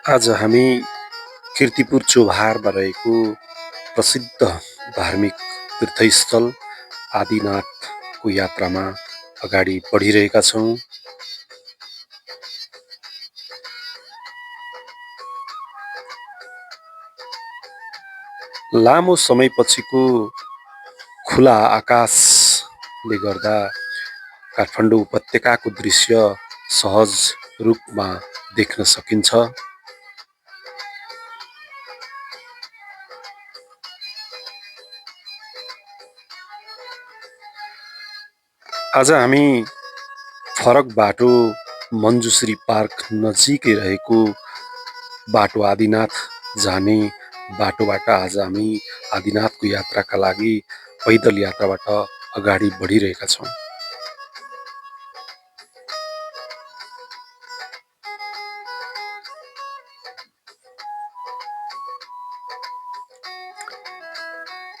आज हामी कीर्तिपुर चोभारमा रहेको प्रसिद्ध धार्मिक तीर्थस्थल आदिनाथको यात्रामा अगाडि बढिरहेका छौँ। लामो समयपछिको खुला आकाशले गर्दा काठमाडौँ उपत्यकाको दृश्य सहज रूपमा देख्न सकिन्छ। आज हामी फरक बाटो मञ्जुश्री पार्क नजिकै रहेको बाटो आदिनाथ जाने बाटोबाट आज हामी आदिनाथको यात्राका लागि पैदल यात्राबाट अगाडि बढिरहेका छौँ।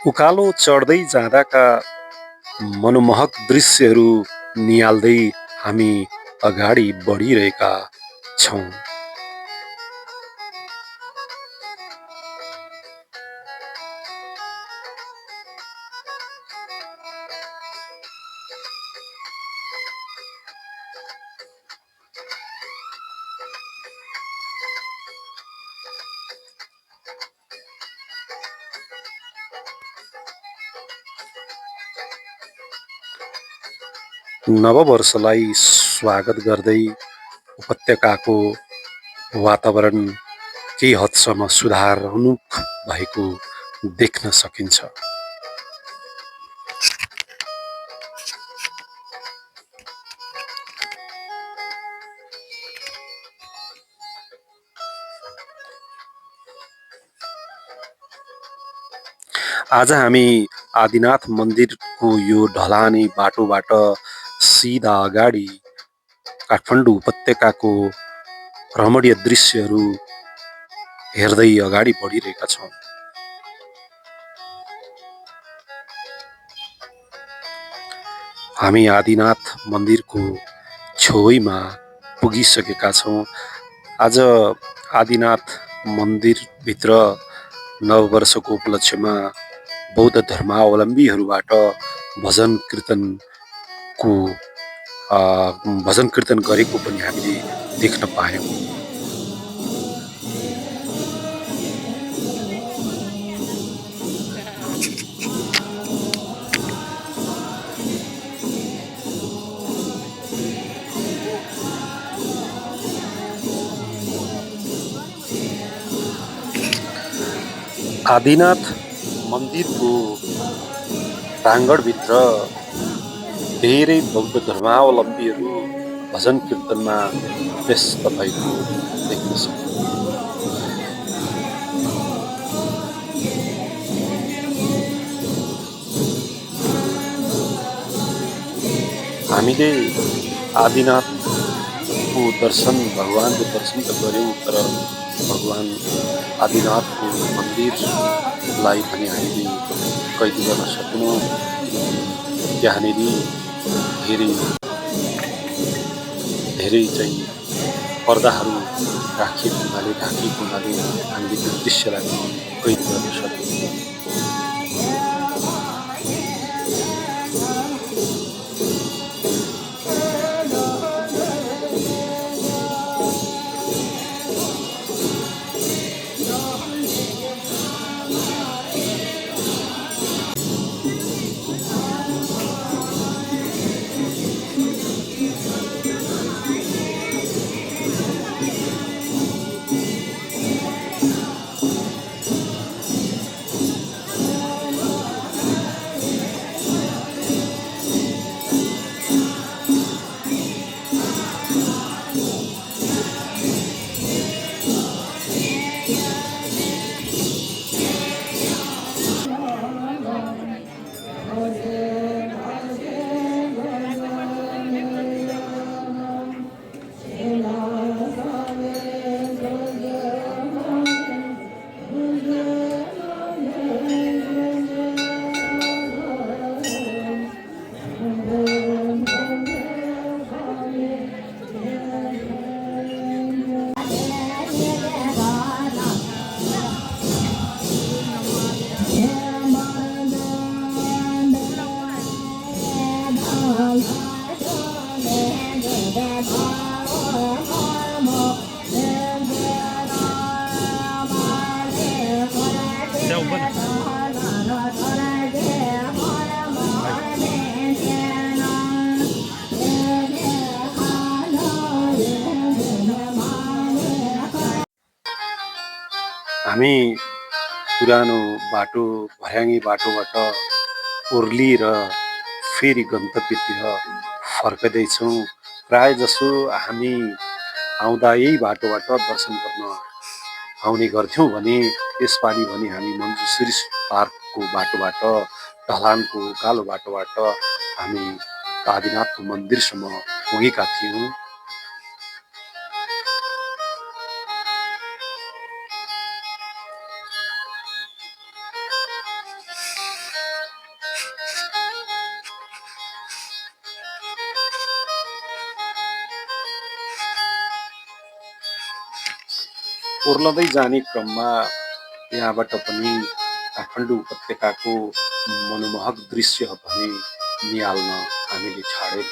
उकालो चढ्दै जाँदाका मनमोहक दृश्यहरू निहाल्दै हामी अगाडि बढिरहेका छौँ। नववर्षलाई स्वागत गर्दै उपत्यकाको वातावरण केही हदसम्म सुधारोन्मुख भएको देख्न सकिन्छ। आज हामी आदिनाथ मन्दिरको यो ढलानी बाटोबाट सिधा अगाडि काठमाडौँ उपत्यकाको रमणीय दृश्यहरू हेर्दै अगाडि बढिरहेका छौँ। हामी आदिनाथ मन्दिरको छेउमा पुगिसकेका छौँ। आज आदिनाथ मन्दिरभित्र नववर्षको उपलक्ष्यमा बौद्ध धर्मावलम्बीहरूबाट भजन कीर्तन गरेको पनि हामीले देख्न पायौँ। आदिनाथ मन्दिरको प्राङ्गणभित्र धेरै बौद्ध धर्मावलम्बीहरू भजन कीर्तनमा व्यस्त भएको देख्न सक्छौँ। हामीले आदिनाथको दर्शन भगवानको दर्शन त गऱ्यौँ, तर भगवान आदिनाथको मन्दिरलाई पनि हामीले कैद गर्न सकेनौँ। त्यहाँनिर धेरै चाहिँ पर्दाहरू ढाकिएको हुनाले हामीले त्यो दृश्यलाई कैद गर्न सक्यौँ। हामी पुरानो बाटो भर्याङ बाटोबाट ओर्लिएर फेरि गन्तव्यतिर फर्कँदैछौँ। प्रायःजसो हामी आउँदा यही बाटोबाट दर्शन गर्न आउने गर्थ्यौँ भने यसपालि भने हामी मन्जुश्री पार्कको बाटोबाट ढलानको कालो बाटोबाट हामी आदिनाथको मन्दिरसम्म पुगेका थियौँ। ओर्लदै जाने क्रममा यहाँबाट पनि काठमाडौँ उपत्यकाको मनमोहक दृश्य भने निहाल्न हामीले छाड्यौँ।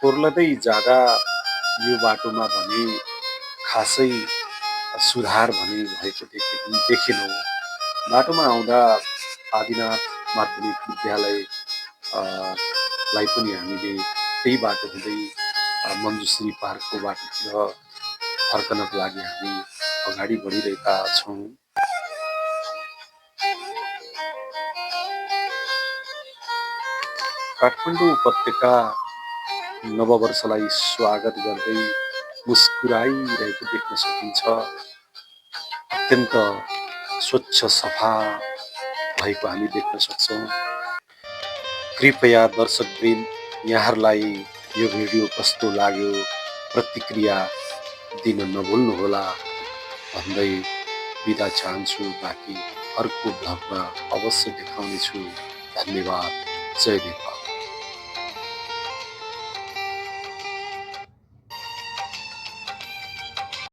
ओर्लदै जाँदा यो बाटोमा भने खासै सुधार भने भएको देखेनौँ। बाटोमा आउँदा आदिनाथ माध्यमिक विद्यालय लाई पनि हामीले त्यही बाटो हुँदै मन्जुश्री पार्कको बाटोतिर फर्कनको लागि हामी अगाडि बढिरहेका छौँ। काठमाडौँ उपत्यका नववर्षलाई स्वागत गर्दै मुस्कुराइरहेको देख्न सकिन्छ। अत्यन्त स्वच्छ सफा भएको हामी देख्न सक्छौँ। कृपया दर्शकवृन्द यहाँहरूलाई यो भिडियो कस्तो लाग्यो प्रतिक्रिया दिन नभुल्नुहोला भन्दै बिदा चाहन्छु। बाँकी अर्को भ्लगमा अवश्य देखाउनेछु। धन्यवाद। जय नेपाल।